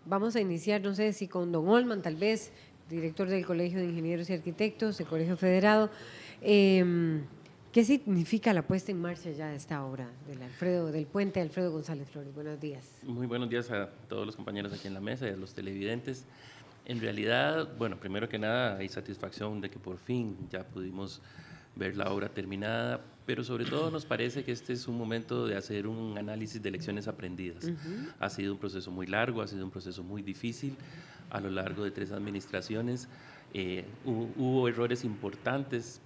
Vamos a iniciar, no sé si con don Olman, tal vez, director del Colegio de Ingenieros y Arquitectos, del Colegio Federado. ¿Qué significa la puesta en marcha ya de esta obra del puente Alfredo González Flores? Buenos días. Muy buenos días a todos los compañeros aquí en la mesa y a los televidentes. En realidad, bueno, primero que nada hay satisfacción de que por fin ya pudimos ver la obra terminada, pero sobre todo nos parece que este es un momento de hacer un análisis de lecciones aprendidas. Ha sido un proceso muy largo, ha sido un proceso muy difícil a lo largo de 3 administraciones. Hubo errores importantes,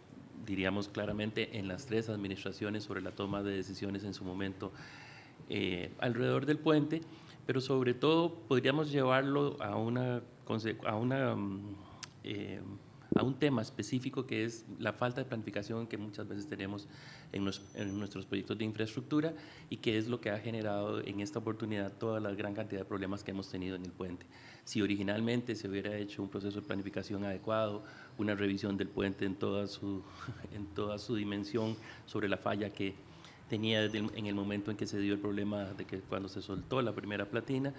diríamos claramente, en las 3 administraciones sobre la toma de decisiones en su momento alrededor del puente, pero sobre todo podríamos llevarlo a un tema específico que es la falta de planificación que muchas veces tenemos en nuestros proyectos de infraestructura y que es lo que ha generado en esta oportunidad toda la gran cantidad de problemas que hemos tenido en el puente. Si originalmente se hubiera hecho un proceso de planificación adecuado, una revisión del puente en toda su dimensión sobre la falla que tenía en el momento en que se dio el problema de que cuando se soltó la primera platina,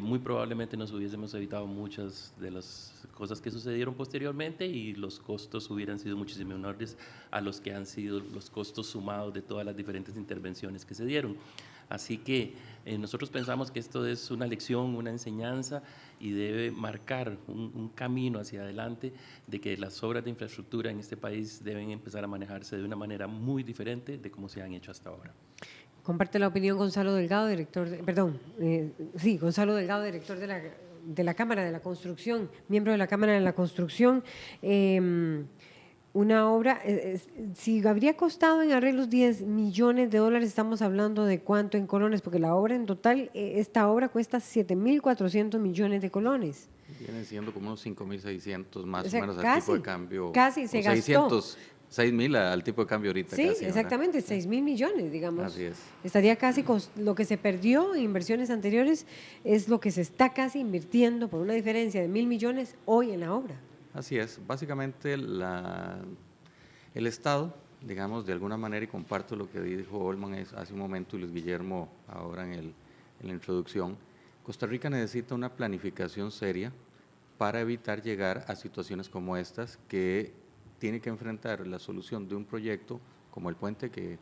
muy probablemente nos hubiésemos evitado muchas de las cosas que sucedieron posteriormente y los costos hubieran sido muchísimo menores a los que han sido los costos sumados de todas las diferentes intervenciones que se dieron. Así que nosotros pensamos que esto es una lección, una enseñanza y debe marcar un camino hacia adelante de que las obras de infraestructura en este país deben empezar a manejarse de una manera muy diferente de cómo se han hecho hasta ahora. Comparte la opinión Gonzalo Delgado, Gonzalo Delgado, director de la Cámara de la Construcción, miembro de la Cámara de la Construcción. Una obra, si habría costado en arreglos 10 millones de dólares, estamos hablando de cuánto en colones, porque la obra en total, esta obra cuesta 7.400 millones de colones. Vienen siendo como unos 5.600 más O sea, o menos casi, al tipo de cambio. Casi se gastó. 600, 6.000 al tipo de cambio ahorita. Sí, casi, exactamente, 6.000 millones, digamos. Así es. Estaría casi con lo que se perdió en inversiones anteriores, es lo que se está casi invirtiendo por una diferencia de 1.000 millones hoy en la obra. Así es, básicamente el Estado, digamos, de alguna manera, y comparto lo que dijo Olman hace un momento y Luis Guillermo ahora en la introducción, Costa Rica necesita una planificación seria para evitar llegar a situaciones como estas, que tiene que enfrentar la solución de un proyecto como el puente, que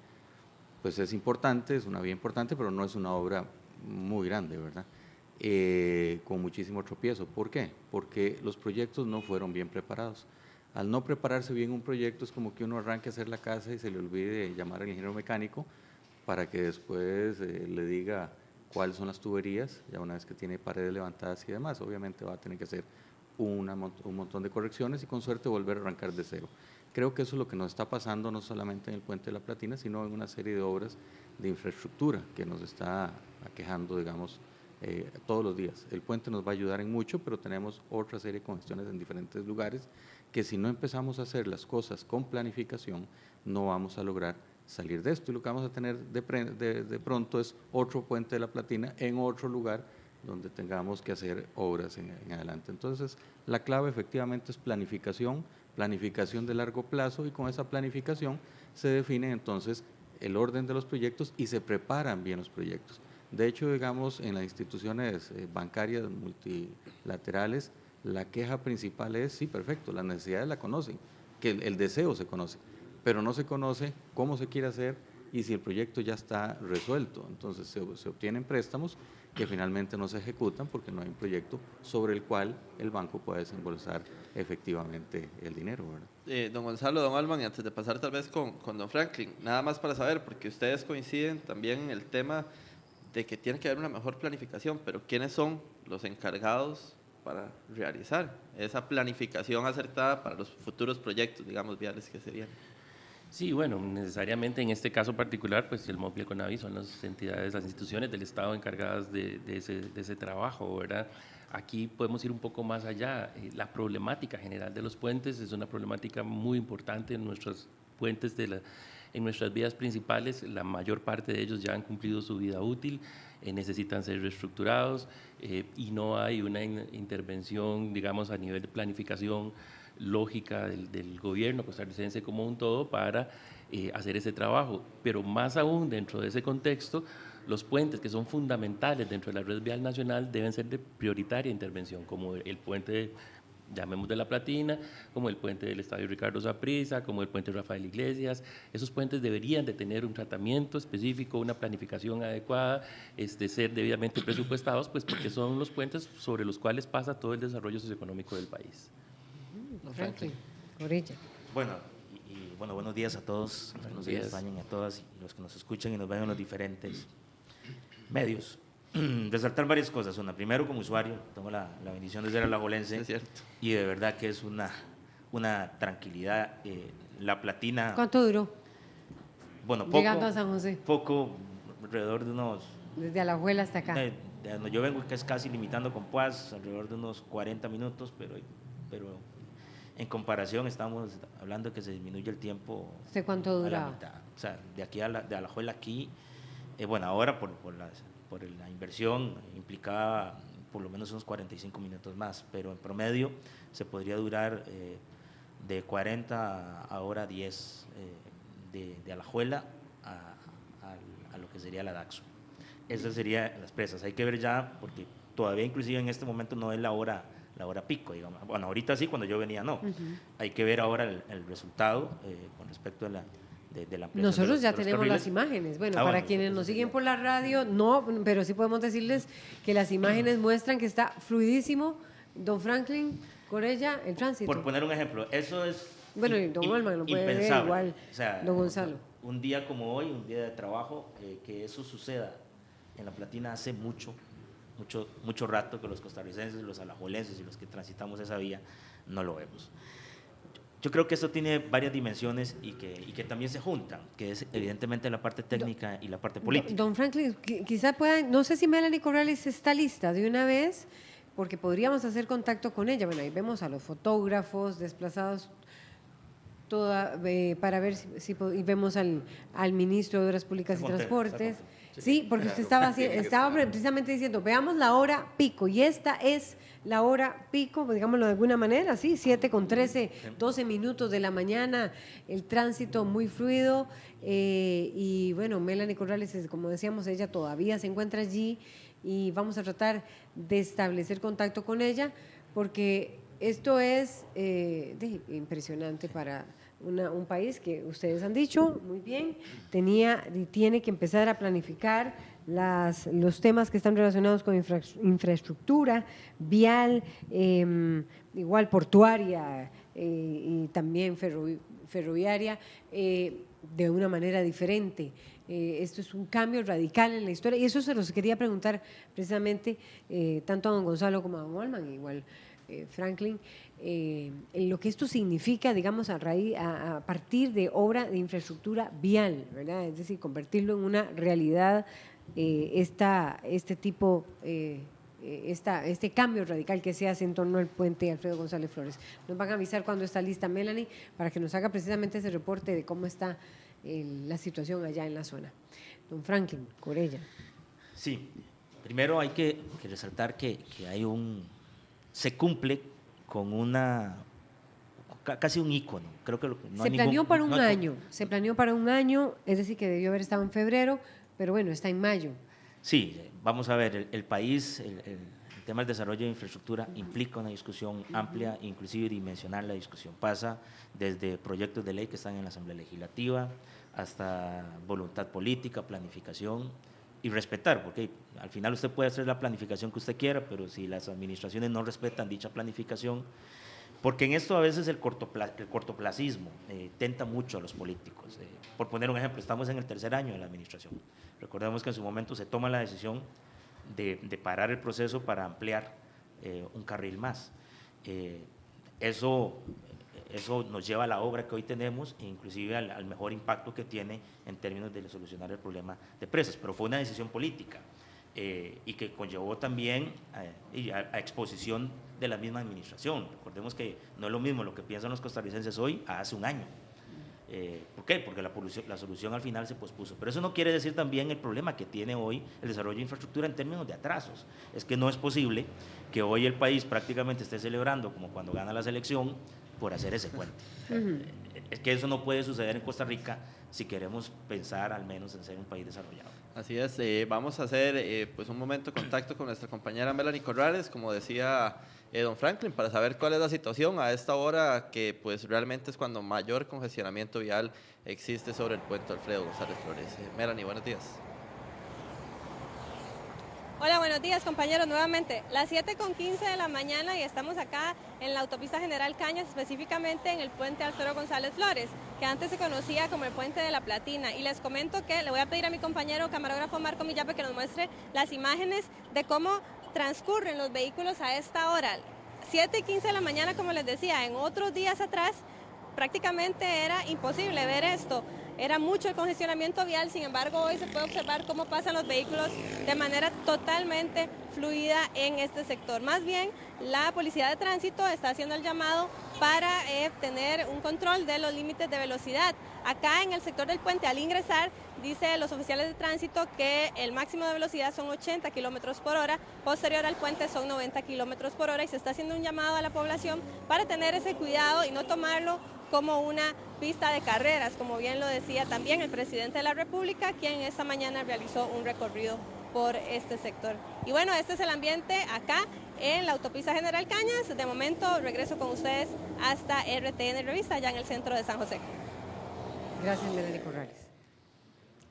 pues es importante, es una vía importante, pero no es una obra muy grande, ¿verdad? Con muchísimo tropiezo. ¿Por qué? Porque los proyectos no fueron bien preparados. Al no prepararse bien un proyecto, es como que uno arranque a hacer la casa y se le olvide llamar al ingeniero mecánico para que después le diga cuáles son las tuberías, ya una vez que tiene paredes levantadas y demás. Obviamente va a tener que hacer un montón de correcciones y con suerte volver a arrancar de cero. Creo que eso es lo que nos está pasando no solamente en el Puente de la Platina, sino en una serie de obras de infraestructura que nos está aquejando, digamos, todos los días. El puente nos va a ayudar en mucho, pero tenemos otra serie de congestiones en diferentes lugares que si no empezamos a hacer las cosas con planificación, no vamos a lograr salir de esto. Y lo que vamos a tener de pronto es otro Puente de la Platina en otro lugar donde tengamos que hacer obras en adelante. Entonces, la clave efectivamente es planificación de largo plazo, y con esa planificación se define entonces el orden de los proyectos y se preparan bien los proyectos. De hecho, digamos, en las instituciones bancarias multilaterales, la queja principal es, sí, perfecto, las necesidades la conocen, que el deseo se conoce, pero no se conoce cómo se quiere hacer y si el proyecto ya está resuelto. Entonces se obtienen préstamos que finalmente no se ejecutan porque no hay un proyecto sobre el cual el banco pueda desembolsar efectivamente el dinero, ¿verdad? Don Gonzalo, don Alman, y antes de pasar tal vez con don Franklin, nada más para saber, porque ustedes coinciden también en el tema de que tiene que haber una mejor planificación, pero ¿quiénes son los encargados para realizar esa planificación acertada para los futuros proyectos, digamos, viales que se vienen? Sí, bueno, necesariamente en este caso particular, pues el MOP y el CONAVI son las entidades, las instituciones del Estado encargadas de ese trabajo, ¿verdad? Aquí podemos ir un poco más allá. La problemática general de los puentes es una problemática muy importante en nuestros puentes en nuestras vías principales. La mayor parte de ellos ya han cumplido su vida útil, necesitan ser reestructurados y no hay una intervención, digamos, a nivel de planificación lógica del gobierno costarricense como un todo para hacer ese trabajo. Pero más aún dentro de ese contexto, los puentes que son fundamentales dentro de la red vial nacional deben ser de prioritaria intervención, como el puente, llamemos de La Platina, como el puente del Estadio Ricardo Saprissa, como el puente Rafael Iglesias. Esos puentes deberían de tener un tratamiento específico, una planificación adecuada, ser debidamente presupuestados, pues porque son los puentes sobre los cuales pasa todo el desarrollo socioeconómico del país. Franklin, Corella. Bueno, bueno, buenos días a todos los que nos acompañan, a todas y los que nos escuchan y nos ven en los diferentes medios. Resaltar varias cosas. Una, primero, como usuario, tengo la bendición de ser alajuelense, Es cierto. y de verdad que es una tranquilidad. La Platina. ¿Cuánto duró? Bueno, poco. Llegando a San José. Poco, alrededor de unos. Desde Alajuela hasta acá. De donde yo vengo, que es casi limitando con Paz, alrededor de unos 40 minutos, pero en comparación estamos hablando de que se disminuye el tiempo. ¿Usted cuánto a la duraba? mitad. O sea, de aquí de Alajuela aquí, bueno, ahora por la inversión implicaba por lo menos unos 45 minutos más, pero en promedio se podría durar de 40 a ahora 10 de Alajuela a lo que sería la Daxo. Esas serían las presas. Hay que ver ya, porque todavía inclusive en este momento no es la hora pico, digamos. Bueno, ahorita sí, cuando yo venía no. Hay que ver ahora el resultado con respecto a la ampliación. Nosotros ya de los tenemos carriles. las imágenes. Bueno, Ah, para bueno, quienes nos siguen por la radio, no, pero sí podemos decirles que las imágenes muestran que está fluidísimo. Don Franklin, Corella, el tránsito. Por poner un ejemplo, eso es Bueno, y don Olman lo puede ver impensable. igual, O sea, don Gonzalo. Un día como hoy, un día de trabajo, que eso suceda en La Platina hace mucho rato que los costarricenses, los alajuelenses y los que transitamos esa vía no lo vemos. Yo creo que esto tiene varias dimensiones y que también se juntan, que es evidentemente la parte técnica y la parte política. Don Franklin, quizá puedan, no sé si Melanie Corrales está lista de una vez, porque podríamos hacer contacto con ella. Bueno, ahí vemos a los fotógrafos desplazados para ver y vemos al ministro de Obras Públicas y Transportes. Sí, porque usted estaba precisamente diciendo, veamos la hora pico, y esta es la hora pico, digámoslo de alguna manera, sí, 7:13, 12 minutos de la mañana, el tránsito muy fluido, y bueno, Melanie Corrales, como decíamos, ella todavía se encuentra allí, y vamos a tratar de establecer contacto con ella, porque esto es impresionante para un país que ustedes han dicho muy bien, tiene que empezar a planificar los temas que están relacionados con infraestructura, vial, igual portuaria y también ferroviaria, de una manera diferente. Esto es un cambio radical en la historia, y eso se los quería preguntar precisamente tanto a don Gonzalo como a don Olman, igual Franklin, en lo que esto significa, digamos, a partir de obra de infraestructura vial, ¿verdad? Es decir, convertirlo en una realidad, este cambio radical que se hace en torno al puente Alfredo González Flores. Nos van a avisar cuando está lista Melanie para que nos haga precisamente ese reporte de cómo está la situación allá en la zona. Don Franklin, Corella. Sí, primero hay que resaltar que hay se cumple con casi un ícono. Creo que se planeó para un año, es decir, que debió haber estado en febrero, pero bueno, está en mayo. Sí, vamos a ver, el país, el tema del desarrollo de infraestructura implica una discusión amplia, inclusive dimensionar la discusión. Pasa desde proyectos de ley que están en la Asamblea Legislativa hasta voluntad política, planificación y respetar, porque al final usted puede hacer la planificación que usted quiera, pero si las administraciones no respetan dicha planificación, porque en esto a veces el cortoplacismo tenta mucho a los políticos. Por poner un ejemplo, estamos en el 3er año de la administración. Recordemos que en su momento se toma la decisión de parar el proceso para ampliar un carril más. Eso nos lleva a la obra que hoy tenemos e inclusive al mejor impacto que tiene en términos de solucionar el problema de presas, pero fue una decisión política y que conllevó también a exposición de la misma administración. Recordemos que no es lo mismo lo que piensan los costarricenses hoy a hace un año. ¿Por qué? Porque la solución al final se pospuso. Pero eso no quiere decir también el problema que tiene hoy el desarrollo de infraestructura en términos de atrasos. Es que no es posible que hoy el país prácticamente esté celebrando, como cuando gana la selección, por hacer ese puente. Es que eso no puede suceder en Costa Rica si queremos pensar al menos en ser un país desarrollado. Así es, vamos a hacer pues un momento de contacto con nuestra compañera Melanie Corrales, como decía don Franklin, para saber cuál es la situación a esta hora, que pues realmente es cuando mayor congestionamiento vial existe sobre el puente Alfredo González Flores. Melanie, buenos días. Hola, buenos días compañeros, nuevamente. Las 7:15 de la mañana y estamos acá en la autopista General Cañas, específicamente en el puente Alfredo González Flores, que antes se conocía como el puente de la Platina. Y les comento que le voy a pedir a mi compañero camarógrafo Marco Millape que nos muestre las imágenes de cómo transcurren los vehículos a esta hora. 7:15 de la mañana, como les decía, en otros días atrás prácticamente era imposible ver esto. Era mucho el congestionamiento vial, sin embargo hoy se puede observar cómo pasan los vehículos de manera totalmente fluida en este sector. Más bien, la Policía de Tránsito está haciendo el llamado para tener un control de los límites de velocidad. Acá en el sector del puente, al ingresar, dice los oficiales de tránsito que el máximo de velocidad son 80 kilómetros por hora, posterior al puente son 90 kilómetros por hora, y se está haciendo un llamado a la población para tener ese cuidado y no tomarlo como una pista de carreras, como bien lo decía también el presidente de la República, quien esta mañana realizó un recorrido por este sector. Y bueno, este es el ambiente acá en la autopista General Cañas. De momento regreso con ustedes hasta RTN Revista, allá en el centro de San José. Gracias, Melanie Corrales.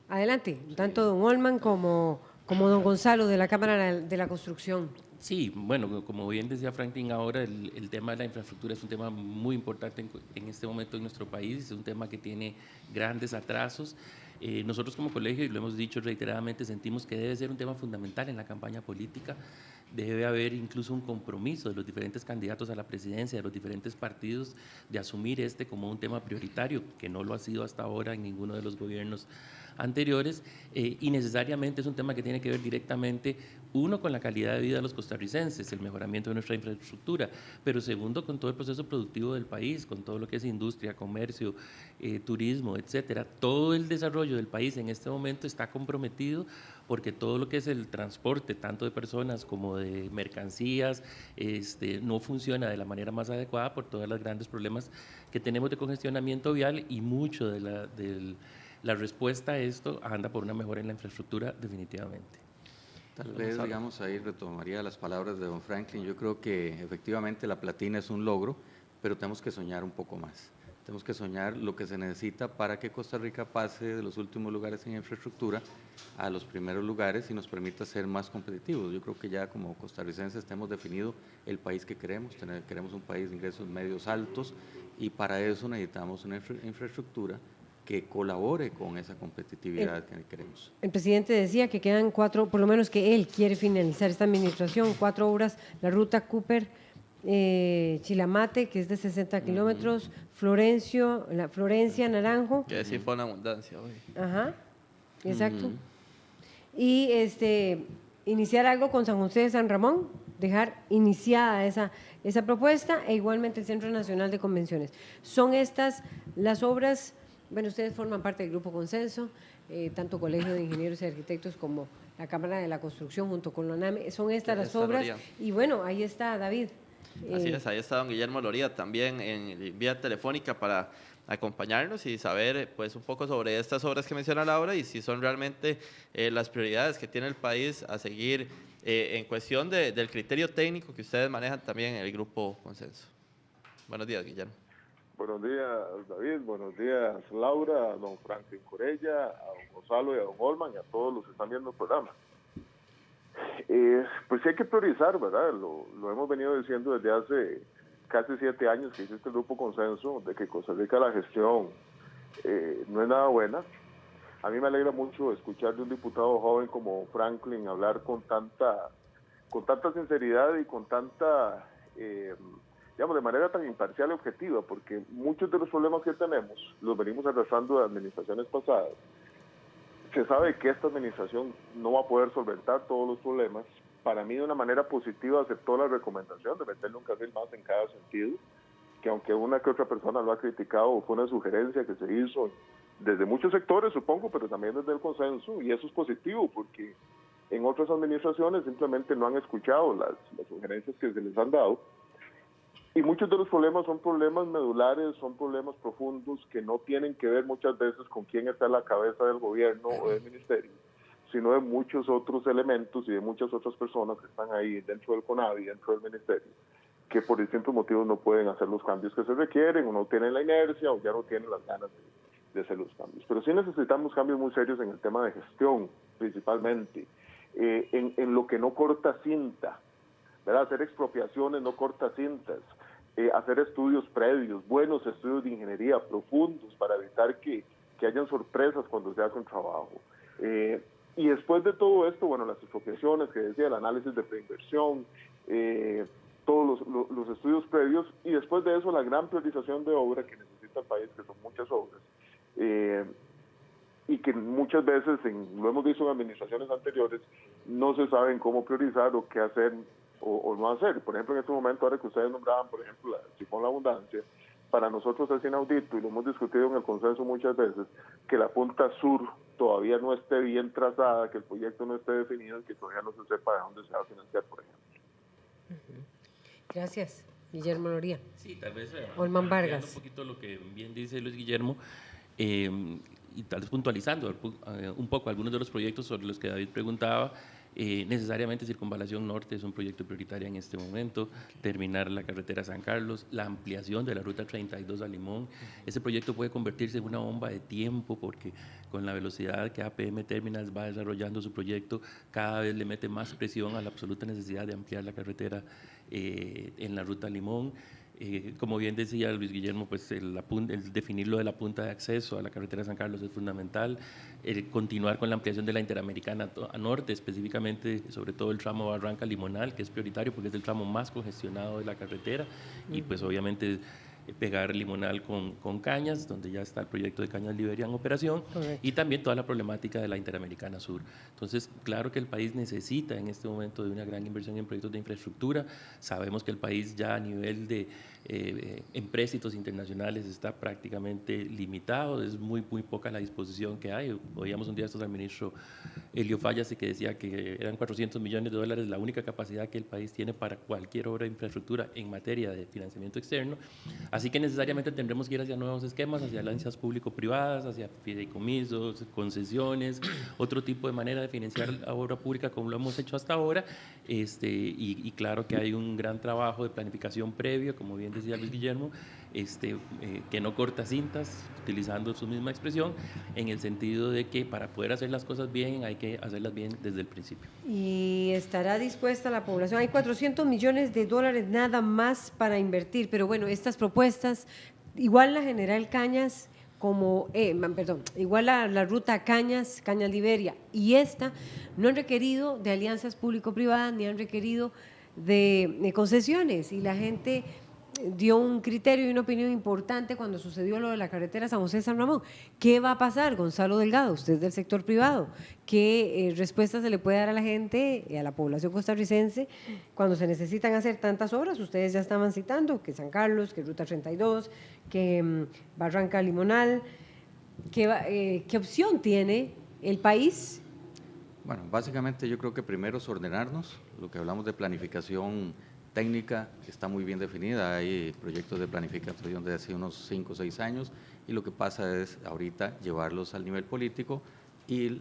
Adelante, tanto don Olman como don Gonzalo de la Cámara de la Construcción. Sí, bueno, como bien decía Franklin ahora, el tema de la infraestructura es un tema muy importante en este momento en nuestro país, es un tema que tiene grandes atrasos. Nosotros como colegio, y lo hemos dicho reiteradamente, sentimos que debe ser un tema fundamental en la campaña política. Debe haber incluso un compromiso de los diferentes candidatos a la presidencia, de los diferentes partidos, de asumir este como un tema prioritario, que no lo ha sido hasta ahora en ninguno de los gobiernos anteriores, y necesariamente es un tema que tiene que ver directamente, uno, con la calidad de vida de los costarricenses, el mejoramiento de nuestra infraestructura, pero segundo, con todo el proceso productivo del país, con todo lo que es industria, comercio, turismo, etcétera. Todo el desarrollo del país en este momento está comprometido porque todo lo que es el transporte, tanto de personas como de mercancías, no funciona de la manera más adecuada por todos los grandes problemas que tenemos de congestionamiento vial, y mucho de la respuesta a esto anda por una mejora en la infraestructura definitivamente. Tal vez, digamos, ahí retomaría las palabras de don Franklin. Yo creo que efectivamente la Platina es un logro, pero tenemos que soñar un poco más. Tenemos que soñar lo que se necesita para que Costa Rica pase de los últimos lugares en infraestructura a los primeros lugares y nos permita ser más competitivos. Yo creo que ya como costarricenses hemos definido el país que queremos. Queremos un país de ingresos medios altos, y para eso necesitamos una infraestructura que colabore con esa competitividad que queremos. El presidente decía que quedan 4, por lo menos que él quiere finalizar esta administración, 4 obras, la ruta Cooper, Chilamate, que es de 60 kilómetros, Florencia, Naranjo. Que sí fue una abundancia hoy. Ajá, exacto. Y iniciar algo con San José de San Ramón, dejar iniciada esa propuesta, e igualmente el Centro Nacional de Convenciones. Son estas las obras. Bueno, ustedes forman parte del Grupo Consenso, tanto Colegio de Ingenieros y Arquitectos como la Cámara de la Construcción junto con la UNAM. Son estas las obras. Y bueno, ahí está David. Así es, ahí está don Guillermo Loría también en vía telefónica para acompañarnos y saber pues un poco sobre estas obras que menciona Laura y si son realmente las prioridades que tiene el país a seguir en cuestión del criterio técnico que ustedes manejan también en el Grupo Consenso. Buenos días, Guillermo. Buenos días, David. Buenos días, Laura, a don Franklin Corella, a don Gonzalo y a don Olman y a todos los que están viendo el programa. Pues sí hay que priorizar, ¿verdad? Lo hemos venido diciendo desde hace casi 7 años que existe el Grupo Consenso, de que Costa Rica la gestión no es nada buena. A mí me alegra mucho escuchar de un diputado joven como Franklin hablar con tanta sinceridad y con tanta... digamos, de manera tan imparcial y objetiva, porque muchos de los problemas que tenemos los venimos arrastrando de administraciones pasadas. Se sabe que esta administración no va a poder solventar todos los problemas. Para mí, de una manera positiva, aceptó la recomendación de meterle un carril más en cada sentido, que aunque una que otra persona lo ha criticado, fue una sugerencia que se hizo desde muchos sectores, supongo, pero también desde el consenso, y eso es positivo, porque en otras administraciones simplemente no han escuchado las sugerencias que se les han dado. Y muchos de los problemas son problemas medulares, son problemas profundos que no tienen que ver muchas veces con quién está a la cabeza del gobierno o del ministerio, sino de muchos otros elementos y de muchas otras personas que están ahí dentro del CONAVI, dentro del ministerio, que por distintos motivos no pueden hacer los cambios que se requieren, o no tienen la inercia, o ya no tienen las ganas de hacer los cambios. Pero sí necesitamos cambios muy serios en el tema de gestión, principalmente, en lo que no corta cinta, ¿verdad? Hacer expropiaciones no corta cintas, hacer estudios previos, buenos estudios de ingeniería profundos para evitar que hayan sorpresas cuando se hace un trabajo. Y después de todo esto, bueno, las expropiaciones que decía, el análisis de preinversión, todos los estudios previos, y después de eso la gran priorización de obra que necesita el país, que son muchas obras, y que muchas veces, lo hemos visto en administraciones anteriores, no se saben cómo priorizar o qué hacer o no hacer. Por ejemplo, en este momento, ahora que ustedes nombraban, por ejemplo, Sifón La Abundancia, para nosotros es inaudito, y lo hemos discutido en el consenso muchas veces, que la punta sur todavía no esté bien trazada, que el proyecto no esté definido y que todavía no se sepa de dónde se va a financiar, por ejemplo. Gracias, Guillermo Loría. Sí, tal vez Olman Vargas. un poquito lo que bien dice Luis Guillermo, y tal vez puntualizando un poco algunos de los proyectos sobre los que David preguntaba. Necesariamente Circunvalación Norte es un proyecto prioritario en este momento, terminar la carretera San Carlos, la ampliación de la ruta 32 a Limón. Ese proyecto puede convertirse en una bomba de tiempo porque con la velocidad que APM Terminals va desarrollando su proyecto, cada vez le mete más presión a la absoluta necesidad de ampliar la carretera en la ruta Limón. Como bien decía Luis Guillermo, pues el definir lo de la punta de acceso a la carretera San Carlos es fundamental, continuar con la ampliación de la Interamericana a norte, específicamente sobre todo el tramo Barranca-Limonal, que es prioritario porque es el tramo más congestionado de la carretera, y pues obviamente pegar Limonal con Cañas, donde ya está el proyecto de Cañas Liberia en operación. Correcto. Y también toda la problemática de la Interamericana Sur. Entonces, claro que el país necesita en este momento de una gran inversión en proyectos de infraestructura. Sabemos que el país ya a nivel de empréstitos internacionales está prácticamente limitado, es muy poca la disposición que hay. Oíamos un día estos al ministro Elio Fallas que decía que eran $400 millones la única capacidad que el país tiene para cualquier obra de infraestructura en materia de financiamiento externo. Así que necesariamente tendremos que ir hacia nuevos esquemas, hacia alianzas público-privadas, hacia fideicomisos, concesiones, otro tipo de manera de financiar la obra pública como lo hemos hecho hasta ahora. Y claro que hay un gran trabajo de planificación previo, como bien decía Luis Guillermo, que no corta cintas, utilizando su misma expresión, en el sentido de que para poder hacer las cosas bien hay que hacerlas bien desde el principio. Y estará dispuesta la población. Hay $400 millones nada más para invertir, pero bueno, estas propuestas, igual la General Cañas, igual la ruta Cañas Liberia y esta, no han requerido de alianzas público-privadas ni han requerido de concesiones, y la gente dio un criterio y una opinión importante cuando sucedió lo de la carretera San José-San Ramón. ¿Qué va a pasar, Gonzalo Delgado, usted es del sector privado? ¿Qué respuesta se le puede dar a la gente, a la población costarricense, cuando se necesitan hacer tantas obras? Ustedes ya estaban citando que San Carlos, que Ruta 32, que Barranca Limonal. ¿Qué opción tiene el país? Bueno, básicamente yo creo que primero es ordenarnos. Lo que hablamos de planificación técnica está muy bien definida, hay proyectos de planificación de hace unos 5 o 6 años, y lo que pasa es ahorita llevarlos al nivel político, y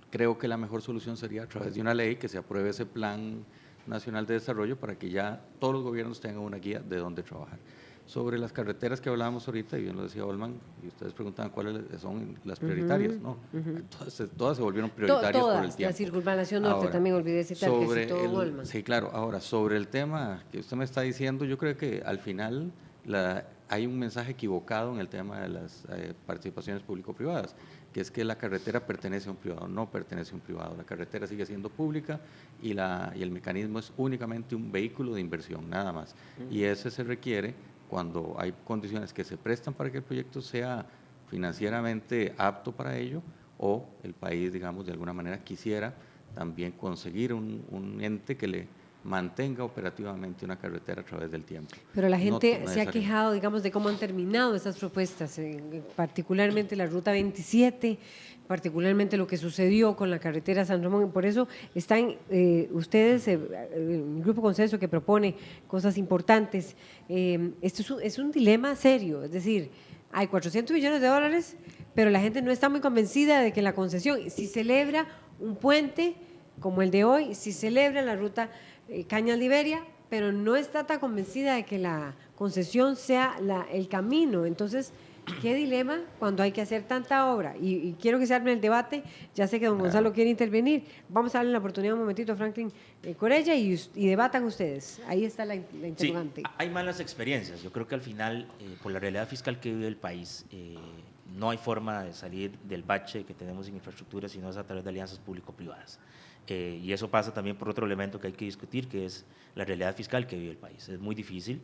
creo que la mejor solución sería a través de una ley que se apruebe ese Plan Nacional de Desarrollo para que ya todos los gobiernos tengan una guía de dónde trabajar. Sobre las carreteras que hablábamos ahorita, y bien lo decía Olman, y ustedes preguntaban cuáles son las prioritarias, ¿no? Todas se volvieron prioritarias por el tiempo. La Circunvalación Norte, ahora, también olvidé citar que citó Olman. Sí, claro. Ahora, sobre el tema que usted me está diciendo, yo creo que al final hay un mensaje equivocado en el tema de las participaciones público-privadas, que es que la carretera pertenece a un privado. No pertenece a un privado, la carretera sigue siendo pública y el mecanismo es únicamente un vehículo de inversión, nada más. Y ese se requiere cuando hay condiciones que se prestan para que el proyecto sea financieramente apto para ello, o el país, digamos, de alguna manera quisiera también conseguir un ente que le mantenga operativamente una carretera a través del tiempo. Pero la gente se ha necesariamente. quejado, digamos, de cómo han terminado estas propuestas, particularmente la Ruta 27, particularmente lo que sucedió con la carretera San Ramón. Por eso están ustedes, el Grupo Consenso, que propone cosas importantes. Esto es un dilema serio, es decir, hay 400 millones de dólares, pero la gente no está muy convencida de que la concesión, si celebra un puente como el de hoy, si celebra la ruta Cañas-Liberia, pero no está tan convencida de que la concesión sea el camino. Entonces, qué dilema cuando hay que hacer tanta obra. Y quiero que se arme el debate. Ya sé que don Gonzalo quiere intervenir. Vamos a darle la oportunidad un momentito a Franklin Corella y debatan ustedes. Ahí está la interrogante. Sí, hay malas experiencias. Yo creo que al final, por la realidad fiscal que vive el país, no hay forma de salir del bache que tenemos en infraestructura si no es a través de alianzas público-privadas. Y eso pasa también por otro elemento que hay que discutir, que es la realidad fiscal que vive el país. Es muy difícil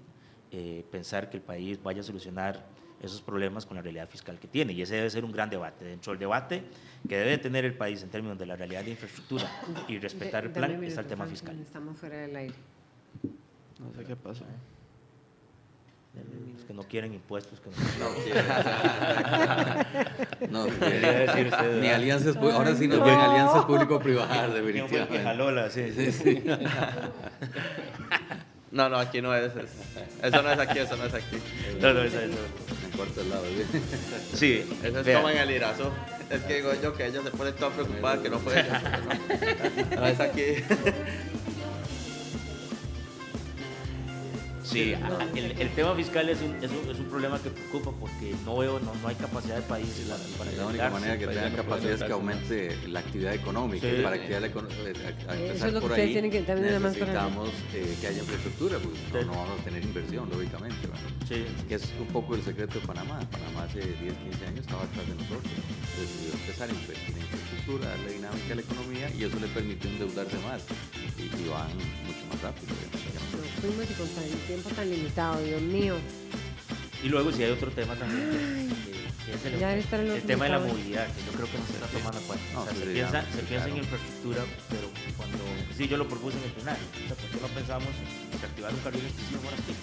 pensar que el país vaya a solucionar esos problemas con la realidad fiscal que tiene, y ese debe ser un gran debate. Dentro del debate que debe tener el país en términos de la realidad de infraestructura y respetar el plan, está el tema fiscal. Estamos fuera del aire. No sé qué pasó. Los que no quieren impuestos. Que No, Debería decir usted, ni ¿verdad? alianzas, ahora sí nos ven alianzas público-privadas, ¿Quién fue el que definitivamente. jaló la? Sí, sí. Sí. No, aquí no es. Eso no es aquí, eso no es aquí. No, En cuarto lado. sí. Eso es vea. como en el Irazú. Es que digo yo que ella se pone toda preocupada que no fue ella. No es aquí. Sí, el tema fiscal es un problema que preocupa porque no hay capacidad de país para La única manera que tengan capacidad es que aumente la actividad económica. Sí. Para que haya a Eso empezar es lo que por ustedes ahí, tienen que también nada más para- necesitamos que haya infraestructura, pues no vamos a tener inversión, lógicamente. ¿verdad? Sí. Que es un poco el secreto de Panamá. Panamá hace 10, 15 años estaba atrás de nosotros. Decidió empezar a invertir en infraestructura, darle dinámica a la economía y eso le permitió endeudarse más. Y van mucho más rápido. Nos fuimos y con el tiempo tan limitado, Dios mío. Y luego si hay otro tema también, que es Ya debe estar en los el tema de la comunicadores. movilidad, que yo creo que no se está tomando en cuenta. No, O sea, sí, se ya, piensa en claro. infraestructura, pero cuando, sí, yo lo propuse en el plenario, o sea, ¿por qué no pensamos en activar un carril exclusivo por aquí?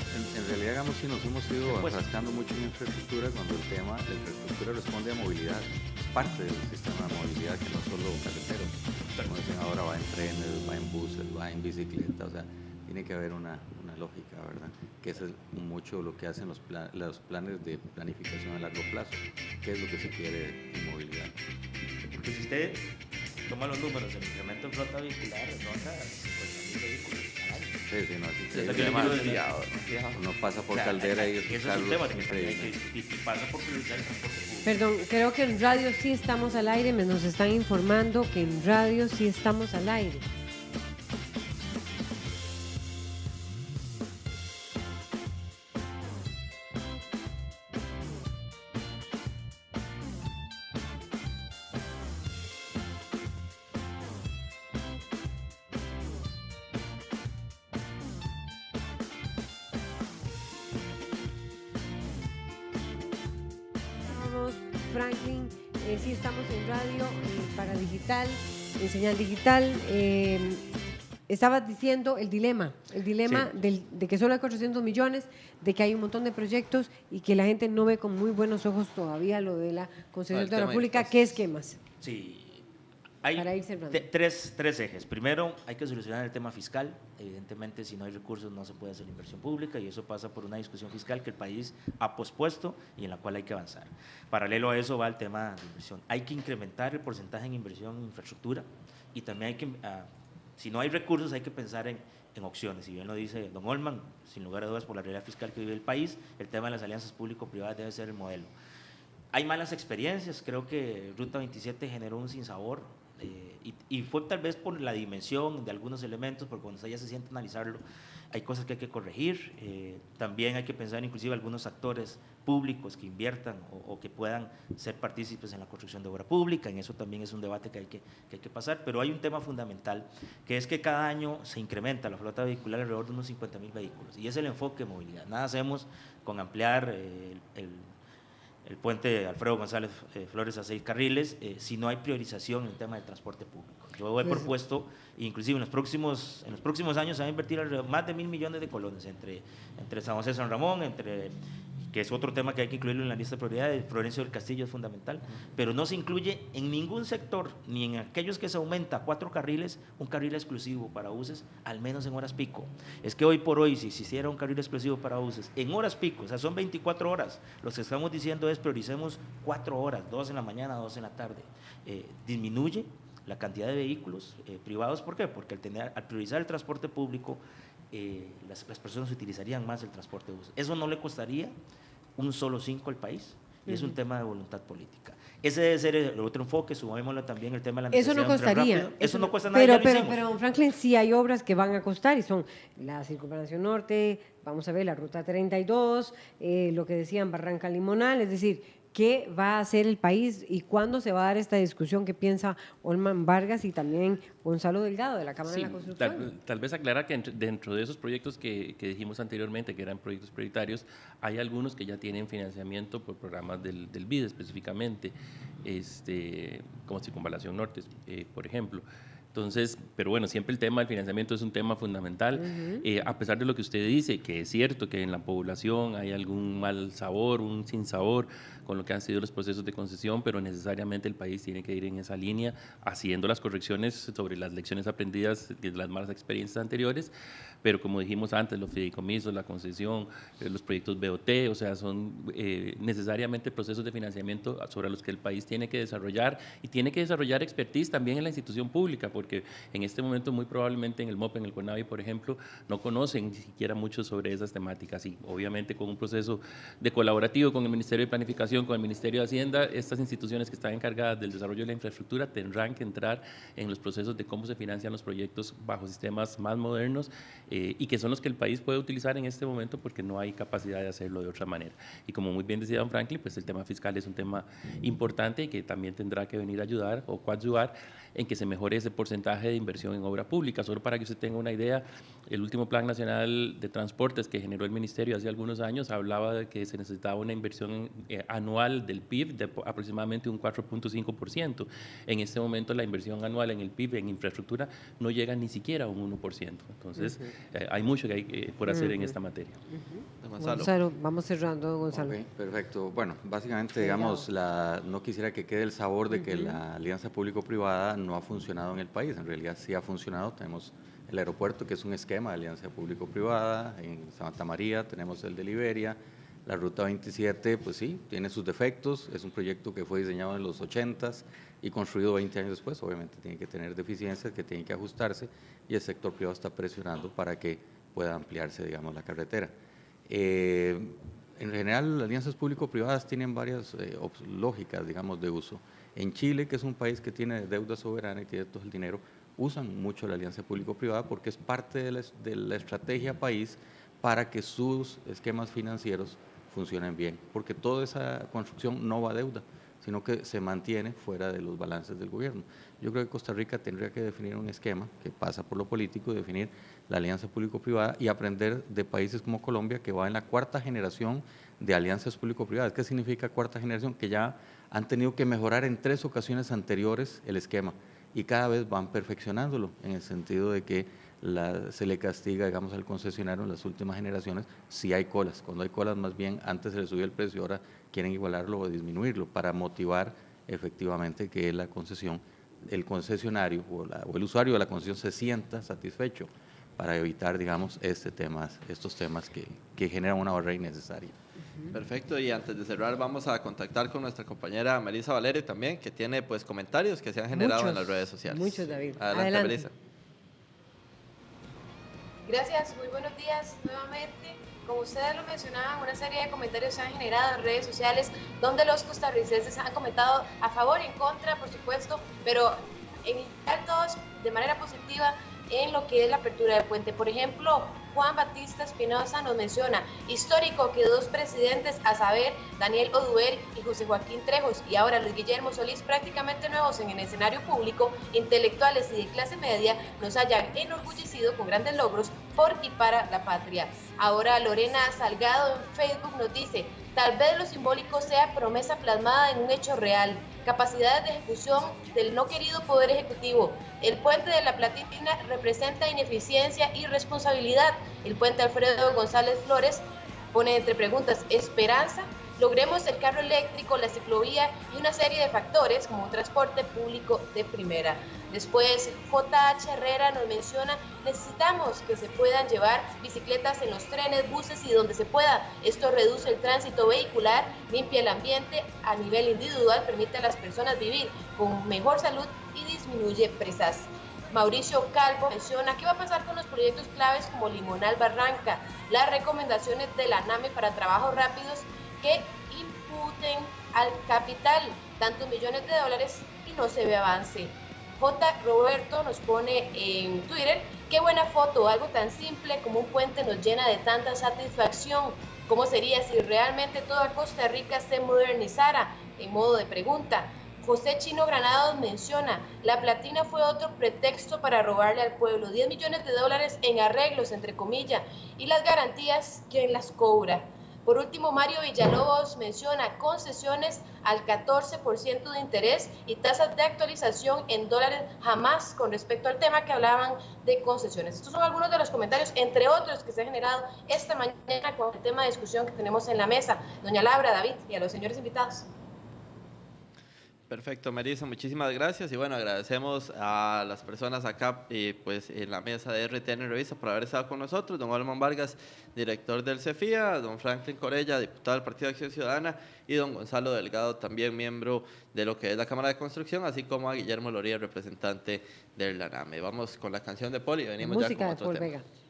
En realidad, digamos, sí nos hemos ido Pues- enfrascando mucho en infraestructura cuando el tema de infraestructura responde a movilidad. Es parte del sistema de movilidad que no solo carreteros. Como dicen ahora, va en trenes, va en buses, va en bicicleta, o sea, tiene que haber una lógica, ¿verdad? Que eso es mucho lo que hacen los planes de planificación a largo plazo. ¿Qué es lo que se quiere en movilidad? Porque si usted toma los números, el incremento en flota vehicular ronda 50.000 vehículos al año. Sí, sí, no, es Es increíble. lo que le Además, quiero decir. uno pasa por O sea, Caldera y ese es un escucharlo tema es que también hay que increíble. discutir, y pasa por priorizar el transporte público. Perdón, creo que en radio sí estamos al aire, nos están informando que en radio sí estamos al aire. Vamos, Franklin, sí estamos en radio para digital, en señal digital. Estabas diciendo el dilema de que solo hay 400 millones, de que hay un montón de proyectos y que la gente no ve con muy buenos ojos todavía lo de la concesión El de la tema de pública. impuestos. ¿Qué esquemas? Sí, hay Para ir cerrando. tres ejes. Primero, hay que solucionar el tema fiscal. Evidentemente, si no hay recursos, no se puede hacer inversión pública y eso pasa por una discusión fiscal que el país ha pospuesto y en la cual hay que avanzar. Paralelo a eso va el tema de inversión. Hay que incrementar el porcentaje en inversión en infraestructura y también hay que, si no hay recursos, hay que pensar en opciones. Y bien lo dice don Olman, sin lugar a dudas, por la realidad fiscal que vive el país, el tema de las alianzas público-privadas debe ser el modelo. Hay malas experiencias, creo que Ruta 27 generó un sinsabor y fue tal vez por la dimensión de algunos elementos, porque cuando ya se siente a analizarlo, hay cosas que hay que corregir. También hay que pensar inclusive algunos actores públicos que inviertan o que puedan ser partícipes en la construcción de obra pública. En eso también es un debate que hay que pasar, pero hay un tema fundamental, que es que cada año se incrementa la flota vehicular alrededor de unos 50.000 vehículos, y es el enfoque de movilidad. Nada hacemos con ampliar el puente Alfredo González Flores a 6 carriles, si no hay priorización en el tema del transporte público. Yo he propuesto, inclusive en los próximos años, se va a invertir más de 1.000 millones de colones entre San José, San Ramón, que es otro tema que hay que incluirlo en la lista de prioridades. Florencio del Castillo es fundamental, pero no se incluye en ningún sector, ni en aquellos que se aumenta 4 carriles, un carril exclusivo para buses, al menos en horas pico. Es que hoy por hoy, si se hiciera un carril exclusivo para buses, en horas pico, o sea, son 24 horas, lo que estamos diciendo es prioricemos 4 horas, 2 en la mañana, 2 en la tarde. Disminuye la cantidad de vehículos privados. ¿Por qué? Porque al priorizar el transporte público, las personas utilizarían más el transporte de buses. Eso no le costaría un solo 5 al país, y es un tema de voluntad política. Ese debe ser el otro enfoque, sumámoslo también el tema de la Eso no costaría. Eso no cuesta nada. Pero Franklin, sí hay obras que van a costar, y son la Circunvalación Norte, vamos a ver, la Ruta 32, lo que decían Barranca Limonal, es decir, ¿qué va a hacer el país y cuándo se va a dar esta discusión que piensa Olman Vargas y también Gonzalo Delgado de la Cámara de la Construcción? Tal vez aclarar que dentro de esos proyectos que dijimos anteriormente, que eran proyectos prioritarios, hay algunos que ya tienen financiamiento por programas del BID específicamente, como Circunvalación Norte, por ejemplo. Entonces, pero bueno, siempre el tema del financiamiento es un tema fundamental, a pesar de lo que usted dice, que es cierto que en la población hay algún mal sabor, un sinsabor con lo que han sido los procesos de concesión, pero necesariamente el país tiene que ir en esa línea, haciendo las correcciones sobre las lecciones aprendidas de las malas experiencias anteriores, pero como dijimos antes, los fideicomisos, la concesión, los proyectos BOT, o sea, son necesariamente procesos de financiamiento sobre los que el país tiene que desarrollar, y tiene que desarrollar expertise también en la institución pública, porque en este momento muy probablemente en el MOP, en el CONAVI, por ejemplo, no conocen ni siquiera mucho sobre esas temáticas, y obviamente con un proceso de colaborativo con el Ministerio de Planificación, con el Ministerio de Hacienda, estas instituciones que están encargadas del desarrollo de la infraestructura tendrán que entrar en los procesos de cómo se financian los proyectos bajo sistemas más modernos, y que son los que el país puede utilizar en este momento porque no hay capacidad de hacerlo de otra manera. Y como muy bien decía don Franklin, pues el tema fiscal es un tema importante y que también tendrá que venir a ayudar o coadyuvar en que se mejore ese porcentaje de inversión en obra pública. Solo para que usted tenga una idea, el último Plan Nacional de Transportes que generó el Ministerio hace algunos años hablaba de que se necesitaba una inversión anual del PIB de aproximadamente un 4.5%. En este momento la inversión anual en el PIB en infraestructura no llega ni siquiera a un 1%. Entonces, hay mucho que hay por hacer en esta materia. Gonzalo, vamos cerrando, Gonzalo. Okay, perfecto. Bueno, básicamente, digamos, no quisiera que quede el sabor de que la alianza público-privada no ha funcionado en el país. En realidad sí ha funcionado. Tenemos el aeropuerto, que es un esquema de alianza público-privada. En Santa María tenemos el de Liberia. La Ruta 27, pues sí, tiene sus defectos. Es un proyecto que fue diseñado en los 80s y construido 20 años después. Obviamente tiene que tener deficiencias que tienen que ajustarse, y el sector privado está presionando para que pueda ampliarse, digamos, la carretera. En general, las alianzas público-privadas tienen varias lógicas, digamos, de uso. En Chile, que es un país que tiene deuda soberana y tiene todo el dinero, usan mucho la alianza público-privada porque es parte de la estrategia país para que sus esquemas financieros funcionen bien, porque toda esa construcción no va a deuda, sino que se mantiene fuera de los balances del gobierno. Yo creo que Costa Rica tendría que definir un esquema que pasa por lo político, definir la alianza público-privada y aprender de países como Colombia, que va en la 4ª generación de alianzas público-privadas. ¿Qué significa 4ª generación? Que ya han tenido que mejorar en 3 ocasiones anteriores el esquema, y cada vez van perfeccionándolo, en el sentido de que se le castiga, digamos, al concesionario en las últimas generaciones si hay colas. Cuando hay colas, más bien, antes se le subía el precio, ahora quieren igualarlo o disminuirlo para motivar efectivamente que la concesión, el concesionario o el usuario de la concesión se sienta satisfecho, para evitar, digamos, estos temas que generan una barrera innecesaria. Perfecto, y antes de cerrar vamos a contactar con nuestra compañera Melissa Valerio también, que tiene pues comentarios que se han generado en las redes sociales. Muchos, David. Adelante. Melissa. Gracias, muy buenos días nuevamente. Como ustedes lo mencionaban, una serie de comentarios se han generado en redes sociales donde los costarricenses han comentado a favor y en contra, por supuesto, pero en general todos de manera positiva en lo que es la apertura del puente. Por ejemplo, Juan Batista Espinosa nos menciona, histórico que dos presidentes, a saber, Daniel Oduber y José Joaquín Trejos, y ahora Luis Guillermo Solís, prácticamente nuevos en el escenario público, intelectuales y de clase media, nos hayan enorgullecido con grandes logros por y para la patria. Ahora Lorena Salgado en Facebook nos dice, tal vez lo simbólico sea promesa plasmada en un hecho real, capacidades de ejecución del no querido Poder Ejecutivo. El puente de la Platina representa ineficiencia y responsabilidad. El puente Alfredo González Flores pone entre preguntas esperanza. Logremos el carro eléctrico, la ciclovía y una serie de factores como un transporte público de primera. Después, JH Herrera nos menciona, necesitamos que se puedan llevar bicicletas en los trenes, buses y donde se pueda. Esto reduce el tránsito vehicular, limpia el ambiente a nivel individual, permite a las personas vivir con mejor salud y disminuye presas. Mauricio Calvo menciona qué va a pasar con los proyectos claves como Limonal Barranca, las recomendaciones de la NAME para trabajos rápidos que imputen al capital tantos millones de dólares y no se ve avance. J. Roberto nos pone en Twitter, qué buena foto, algo tan simple como un puente nos llena de tanta satisfacción. ¿Cómo sería si realmente toda Costa Rica se modernizara? En modo de pregunta. José Chino Granados menciona, la Platina fue otro pretexto para robarle al pueblo 10 millones de dólares en arreglos, entre comillas, y las garantías, ¿quién las cobra? Por último, Mario Villalobos menciona concesiones al 14% de interés y tasas de actualización en dólares jamás con respecto al tema que hablaban de concesiones. Estos son algunos de los comentarios, entre otros, que se han generado esta mañana con el tema de discusión que tenemos en la mesa. Doña Laura, David y a los señores invitados. Perfecto, Marisa, muchísimas gracias y bueno, agradecemos a las personas acá pues en la mesa de RTN Revista por haber estado con nosotros, don Olman Vargas, director del CEFIA, don Franklin Corella, diputado del Partido de Acción Ciudadana y don Gonzalo Delgado, también miembro de lo que es la Cámara de Construcción, así como a Guillermo Loría, representante del LANAME. Vamos con la canción de Poli y venimos música ya con otro de Paul tema. Vega.